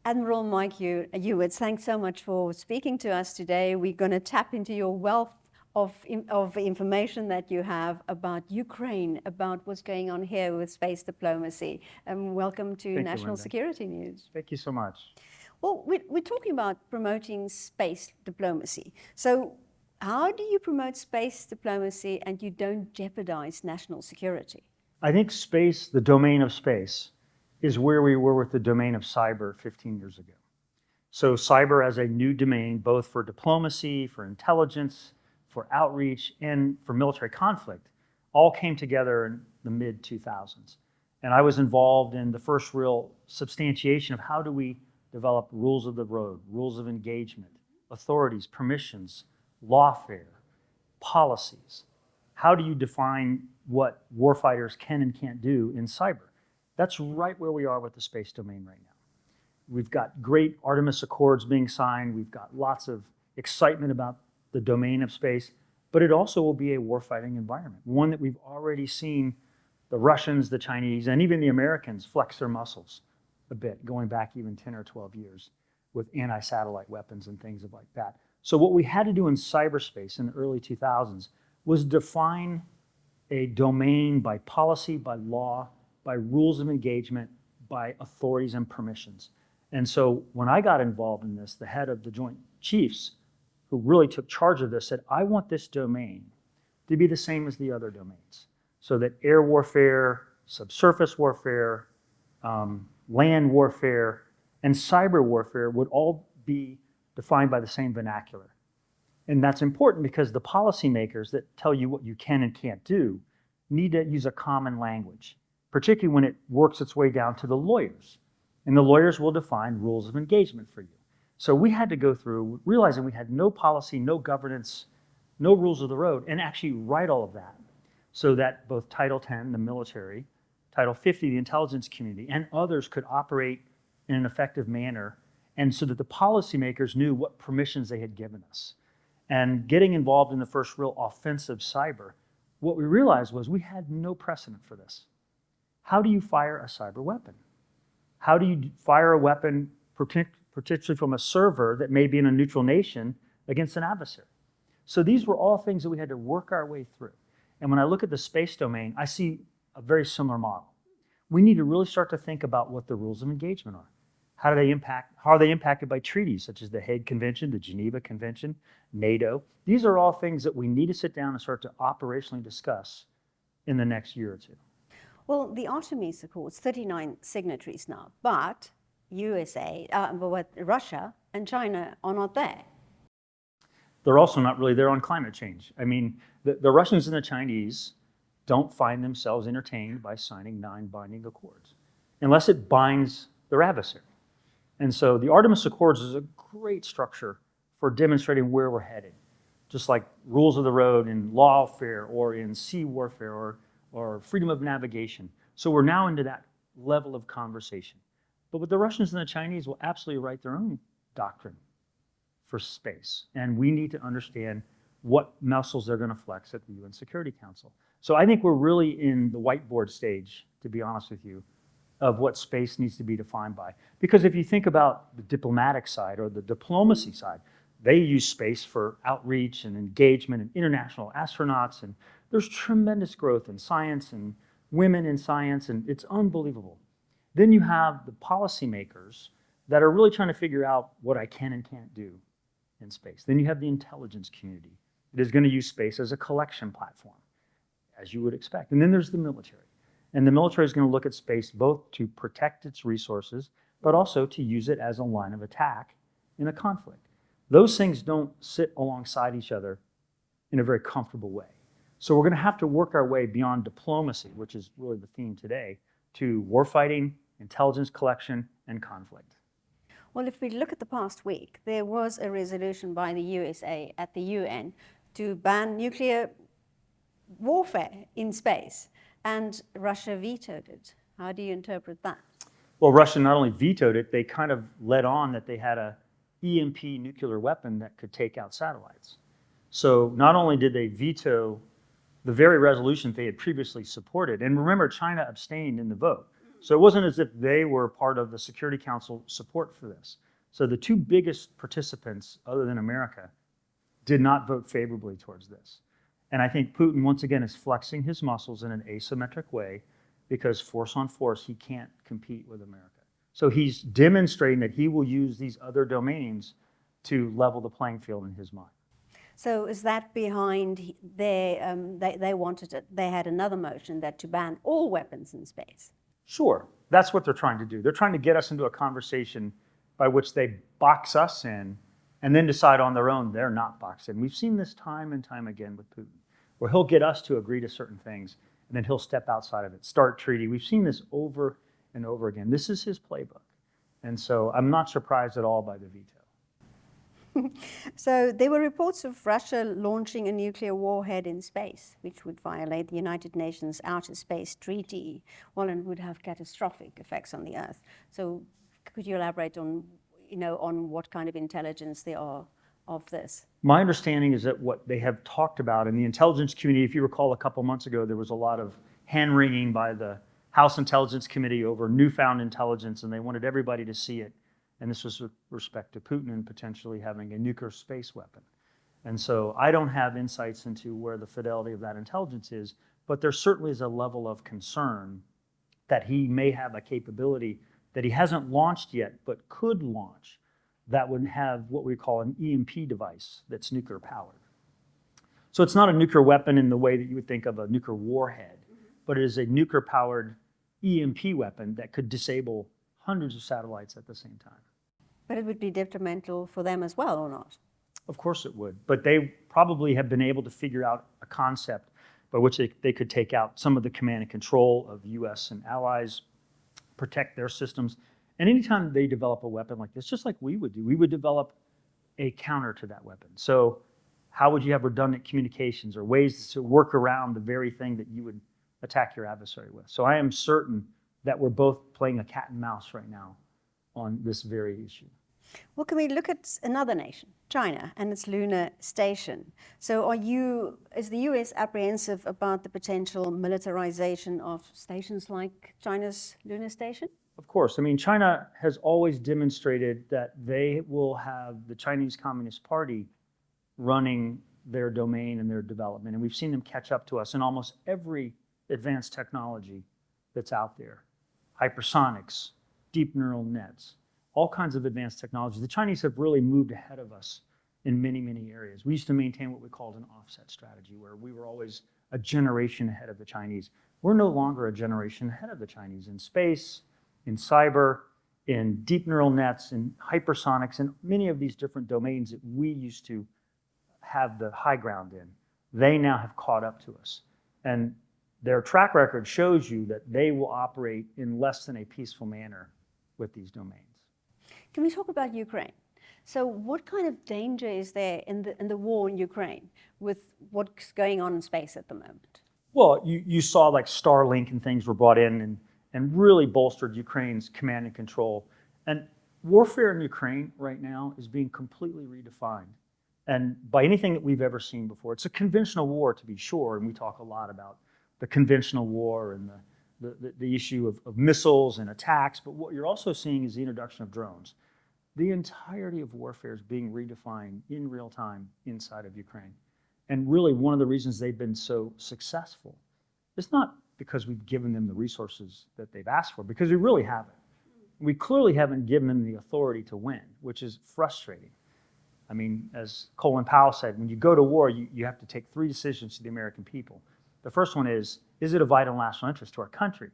Admiral Mike Hewitt, thanks so much for speaking to us today. We're going to tap into your wealth of information that you have about Ukraine, about what's going on here with space diplomacy. Welcome to National Security News. Thank you so much. Well, we're talking about promoting space diplomacy. So how do you promote space diplomacy and you don't jeopardize national security? I think space, the domain of space, is where we were with the domain of cyber 15 years ago. So cyber as a new domain, both for diplomacy, for intelligence, for outreach, and for military conflict, all came together in the mid-2000s. And I was involved in the first real substantiation of how do we develop rules of the road, rules of engagement, authorities, permissions, lawfare, policies. How do you define what warfighters can and can't do in cyber? That's right where we are with the space domain right now. We've got great Artemis Accords being signed. We've got lots of excitement about the domain of space, but it also will be a warfighting environment, one that we've already seen the Russians, the Chinese, and even the Americans flex their muscles a bit, going back even 10 or 12 years with anti-satellite weapons and things like that. So what we had to do in cyberspace in the early 2000s was define a domain by policy, by law, by rules of engagement, by authorities and permissions. And so when I got involved in this, the head of the Joint Chiefs, who really took charge of this, said, I want this domain to be the same as the other domains, so that air warfare, subsurface warfare, land warfare, and cyber warfare would all be defined by the same vernacular. And that's important because the policymakers that tell you what you can and can't do need to use a common language, particularly when it works its way down to the lawyers. And the lawyers will define rules of engagement for you. So we had to go through realizing we had no policy, no governance, no rules of the road, and actually write all of that so that both Title 10, the military, Title 50, the intelligence community, and others could operate in an effective manner, and so that the policymakers knew what permissions they had given us. And getting involved in the first real offensive cyber, what we realized was we had no precedent for this. How do you fire a cyber weapon? How do you fire a weapon particularly from a server that may be in a neutral nation against an adversary? So these were all things that we had to work our way through. And when I look at the space domain, I see a very similar model. We need to really start to think about what the rules of engagement are. How are they impacted by treaties such as the Hague Convention, the Geneva Convention, NATO? These are all things that we need to sit down and start to operationally discuss in the next year or two. Well, the Artemis Accords, 39 signatories now, but Russia and China are not there. They're also not really there on climate change. I mean, the Russians and the Chinese don't find themselves entertained by signing non-binding accords unless it binds their adversary. And so the Artemis Accords is a great structure for demonstrating where we're headed, just like rules of the road in lawfare or in sea warfare or freedom of navigation. So we're now into that level of conversation. But the Russians and the Chinese will absolutely write their own doctrine for space. And we need to understand what muscles they're going to flex at the UN Security Council. So I think we're really in the whiteboard stage, to be honest with you, of what space needs to be defined by. Because if you think about the diplomatic side or the diplomacy side, they use space for outreach and engagement and international astronauts, and there's tremendous growth in science and women in science, and it's unbelievable. Then you have the policymakers that are really trying to figure out what I can and can't do in space. Then you have the intelligence community that is going to use space as a collection platform, as you would expect. And then there's the military. And the military is going to look at space both to protect its resources, but also to use it as a line of attack in a conflict. Those things don't sit alongside each other in a very comfortable way. So we're going to have to work our way beyond diplomacy, which is really the theme today, to warfighting, intelligence collection, and conflict. Well, if we look at the past week, there was a resolution by the USA at the UN to ban nuclear warfare in space, and Russia vetoed it. How do you interpret that? Well, Russia not only vetoed it, they kind of led on that they had a EMP nuclear weapon that could take out satellites. So not only did they veto the very resolution they had previously supported, and remember, China abstained in the vote. So it wasn't as if they were part of the Security Council support for this. So the two biggest participants, other than America, did not vote favorably towards this. And I think Putin, once again, is flexing his muscles in an asymmetric way because force on force, he can't compete with America. So he's demonstrating that he will use these other domains to level the playing field in his mind. So is that behind they wanted it, they had another motion that to ban all weapons in space? Sure, that's what they're trying to do. They're trying to get us into a conversation by which they box us in and then decide on their own they're not boxed in. We've seen this time and time again with Putin, where he'll get us to agree to certain things and then he'll step outside of it, start treaty. We've seen this over and over again. This is his playbook. And so I'm not surprised at all by the veto. So there were reports of Russia launching a nuclear warhead in space, which would violate the United Nations Outer Space Treaty, well, and would have catastrophic effects on the Earth. So could you elaborate on, on what kind of intelligence there are of this? My understanding is that what they have talked about in the intelligence community, if you recall a couple months ago, there was a lot of hand-wringing by the House Intelligence Committee over newfound intelligence, and they wanted everybody to see it. And this was with respect to Putin and potentially having a nuclear space weapon. And so I don't have insights into where the fidelity of that intelligence is, but there certainly is a level of concern that he may have a capability that he hasn't launched yet, but could launch, that would have what we call an EMP device that's nuclear powered. So it's not a nuclear weapon in the way that you would think of a nuclear warhead, but it is a nuclear powered EMP weapon that could disable hundreds of satellites at the same time. But it would be detrimental for them as well, or not? Of course it would, but they probably have been able to figure out a concept by which they could take out some of the command and control of US and allies, protect their systems. And anytime they develop a weapon like this, just like we would do, we would develop a counter to that weapon. So how would you have redundant communications or ways to work around the very thing that you would attack your adversary with? So I am certain that we're both playing a cat and mouse right now on this very issue. Well, can we look at another nation, China, and its lunar station? So is the US apprehensive about the potential militarization of stations like China's lunar station? Of course. I mean, China has always demonstrated that they will have the Chinese Communist Party running their domain and their development. And we've seen them catch up to us in almost every advanced technology that's out there. Hypersonics, deep neural nets, all kinds of advanced technology. The Chinese have really moved ahead of us in many, many areas. We used to maintain what we called an offset strategy, where we were always a generation ahead of the Chinese. We're no longer a generation ahead of the Chinese in space, in cyber, in deep neural nets, in hypersonics, and many of these different domains that we used to have the high ground in. They now have caught up to us. And their track record shows you that they will operate in less than a peaceful manner with these domains. Can we talk about Ukraine? So what kind of danger is there in the war in Ukraine with what's going on in space at the moment? Well, you saw like Starlink and things were brought in and really bolstered Ukraine's command and control. And warfare in Ukraine right now is being completely redefined. And by anything that we've ever seen before. It's a conventional war, to be sure, and we talk a lot about the conventional war and the issue of missiles and attacks, but what you're also seeing is the introduction of drones. The entirety of warfare is being redefined in real time inside of Ukraine. And really one of the reasons they've been so successful is not because we've given them the resources that they've asked for, because we really haven't. We clearly haven't given them the authority to win, which is frustrating. I mean, as Colin Powell said, when you go to war, you have to take 3 decisions to the American people. The first one is it a vital national interest to our country?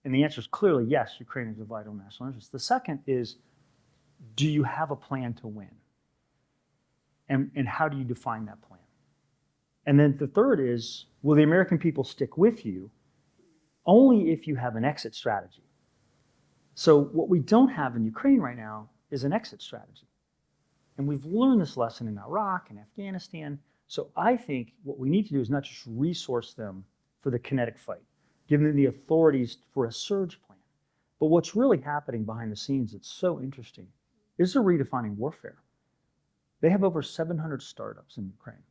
And the answer is clearly yes, Ukraine is a vital national interest. The second is, do you have a plan to win? And how do you define that plan? And then the third is, will the American people stick with you only if you have an exit strategy? So what we don't have in Ukraine right now is an exit strategy. And we've learned this lesson in Iraq and Afghanistan. So I think what we need to do is not just resource them for the kinetic fight, give them the authorities for a surge plan. But what's really happening behind the scenes that's so interesting is they're redefining warfare. They have over 700 startups in Ukraine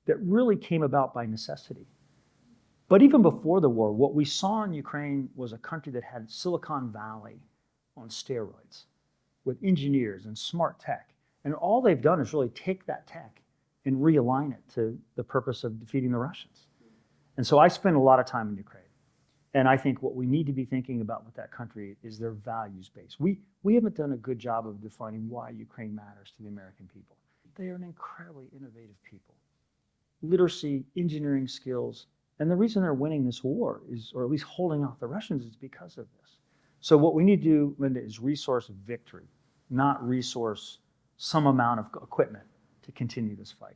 that really came about by necessity. But even before the war, what we saw in Ukraine was a country that had Silicon Valley on steroids with engineers and smart tech. And all they've done is really take that tech and realign it to the purpose of defeating the Russians. And so I spend a lot of time in Ukraine. And I think what we need to be thinking about with that country is their values base. We haven't done a good job of defining why Ukraine matters to the American people. They are an incredibly innovative people. Literacy, engineering skills, and the reason they're winning this war is, or at least holding off the Russians, is because of this. So what we need to do, Linda, is resource victory, not resource some amount of equipment to continue this fight.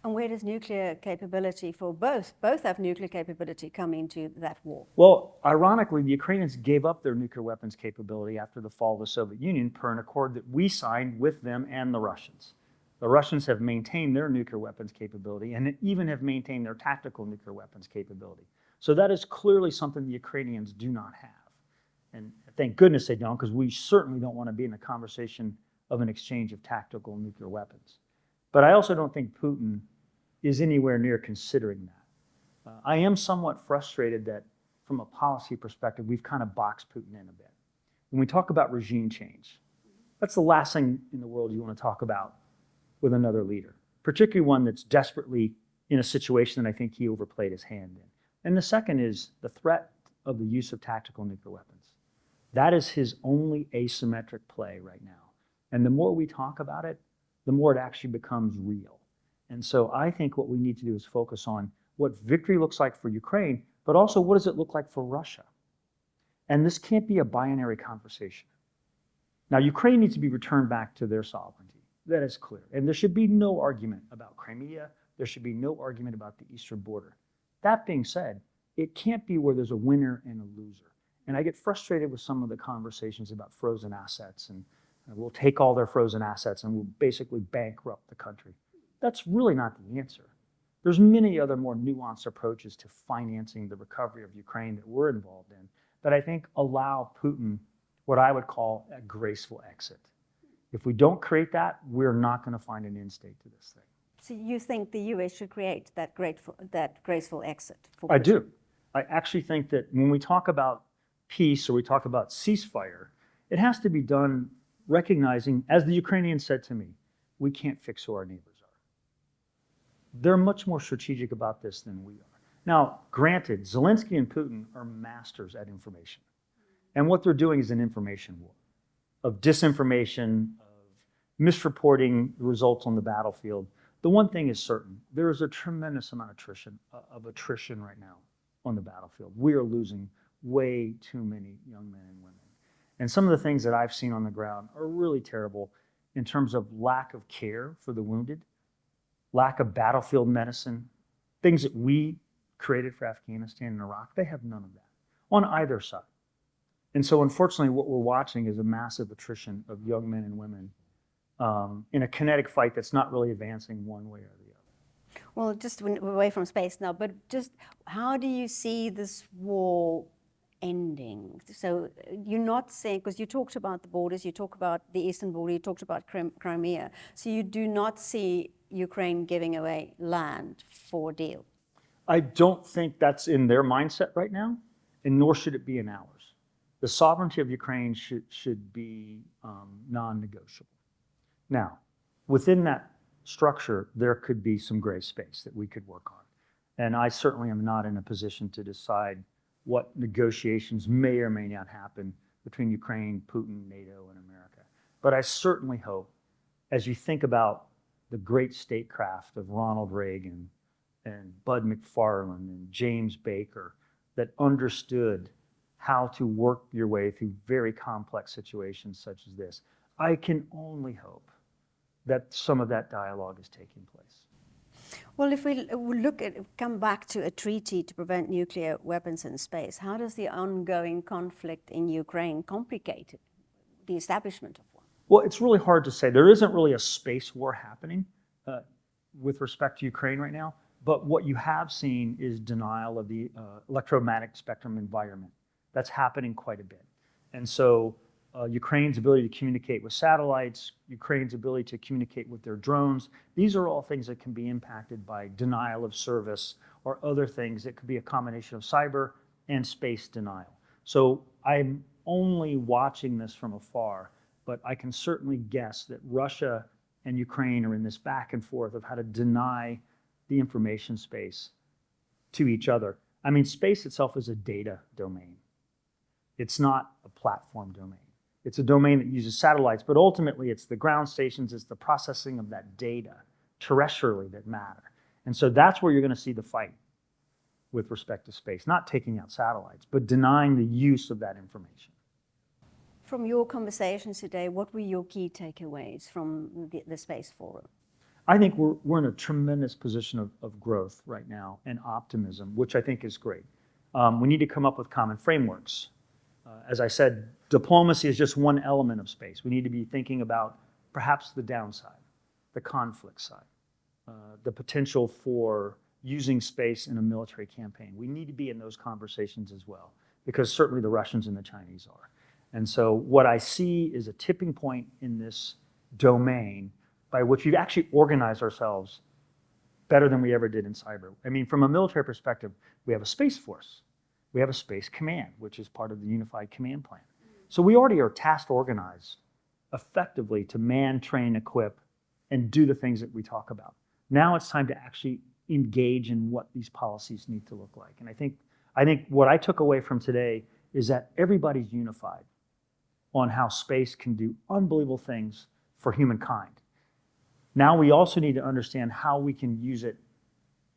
And where does nuclear capability for both have nuclear capability come into that war? Well, ironically, the Ukrainians gave up their nuclear weapons capability after the fall of the Soviet Union per an accord that we signed with them and the Russians. The Russians have maintained their nuclear weapons capability and even have maintained their tactical nuclear weapons capability. So that is clearly something the Ukrainians do not have. And thank goodness they don't, because we certainly don't want to be in a conversation of an exchange of tactical nuclear weapons. But I also don't think Putin is anywhere near considering that. I am somewhat frustrated that from a policy perspective, we've kind of boxed Putin in a bit. When we talk about regime change, that's the last thing in the world you want to talk about with another leader, particularly one that's desperately in a situation that I think he overplayed his hand in. And the second is the threat of the use of tactical nuclear weapons. That is his only asymmetric play right now. And the more we talk about it, the more it actually becomes real. And so I think what we need to do is focus on what victory looks like for Ukraine, but also what does it look like for Russia? And this can't be a binary conversation. Now, Ukraine needs to be returned back to their sovereignty. That is clear. And there should be no argument about Crimea. There should be no argument about the eastern border. That being said, it can't be where there's a winner and a loser. And I get frustrated with some of the conversations about frozen assets and we'll take all their frozen assets and we'll basically bankrupt the country. That's really not the answer. There's many other more nuanced approaches to financing the recovery of Ukraine that we're involved in that I think allow Putin what I would call a graceful exit. If we don't create that, we're not going to find an end state to this thing. So you think the US should create that graceful exit? I do. I actually think that when we talk about peace or we talk about ceasefire, it has to be done recognizing, as the Ukrainians said to me, we can't fix who our neighbors are. They're much more strategic about this than we are. Now, granted, Zelensky and Putin are masters at information. And what they're doing is an information war of disinformation, of misreporting the results on the battlefield. The one thing is certain, there is a tremendous amount of attrition right now on the battlefield. We are losing way too many young men and women. And some of the things that I've seen on the ground are really terrible in terms of lack of care for the wounded, lack of battlefield medicine, things that we created for Afghanistan and Iraq. They have none of that on either side. And so unfortunately, what we're watching is a massive attrition of young men and women in a kinetic fight that's not really advancing one way or the other. Well, just we're away from space now, but just how do you see this war ending? So you're not saying, because you talked about the borders, you talk about the eastern border, you talked about Crimea, so you do not see Ukraine giving away land for a deal? I don't think that's in their mindset right now, and nor should it be in ours. The sovereignty of Ukraine should be non-negotiable. Now, within that structure, there could be some gray space that we could work on. And I certainly am not in a position to decide what negotiations may or may not happen between Ukraine, Putin, NATO, and America. But I certainly hope, as you think about the great statecraft of Ronald Reagan and Bud McFarlane and James Baker that understood how to work your way through very complex situations such as this, I can only hope that some of that dialogue is taking place. Well, if we come back to a treaty to prevent nuclear weapons in space, how does the ongoing conflict in Ukraine complicate the establishment of one? Well, it's really hard to say. There isn't really a space war happening with respect to Ukraine right now, but what you have seen is denial of the electromagnetic spectrum environment. That's happening quite a bit. And so Ukraine's ability to communicate with satellites, Ukraine's ability to communicate with their drones. These are all things that can be impacted by denial of service or other things that could be a combination of cyber and space denial. So I'm only watching this from afar, but I can certainly guess that Russia and Ukraine are in this back and forth of how to deny the information space to each other. I mean, space itself is a data domain. It's not a platform domain. It's a domain that uses satellites, but ultimately it's the ground stations, it's the processing of that data terrestrially that matter. And so that's where you're going to see the fight with respect to space, not taking out satellites, but denying the use of that information. From your conversations today, what were your key takeaways from the Space Forum? I think we're in a tremendous position of growth right now and optimism, which I think is great. We need to come up with common frameworks. As I said, diplomacy is just one element of space. We need to be thinking about perhaps the downside, the conflict side, the potential for using space in a military campaign. We need to be in those conversations as well, because certainly the Russians and the Chinese are. And so what I see is a tipping point in this domain by which we've actually organized ourselves better than we ever did in cyber. I mean, from a military perspective, we have a space force. We have a space command, which is part of the unified command plan. So we already are task organized effectively to man, train, equip, and do the things that we talk about. Now it's time to actually engage in what these policies need to look like. And I think what I took away from today is that everybody's unified on how space can do unbelievable things for humankind. Now we also need to understand how we can use it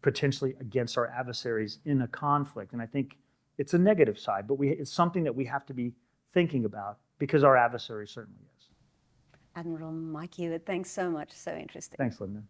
potentially against our adversaries in a conflict. And I think it's a negative side, but it's something that we have to be thinking about because our adversary certainly is. Admiral Mike Hewitt, thanks so much. So interesting. Thanks, Linda.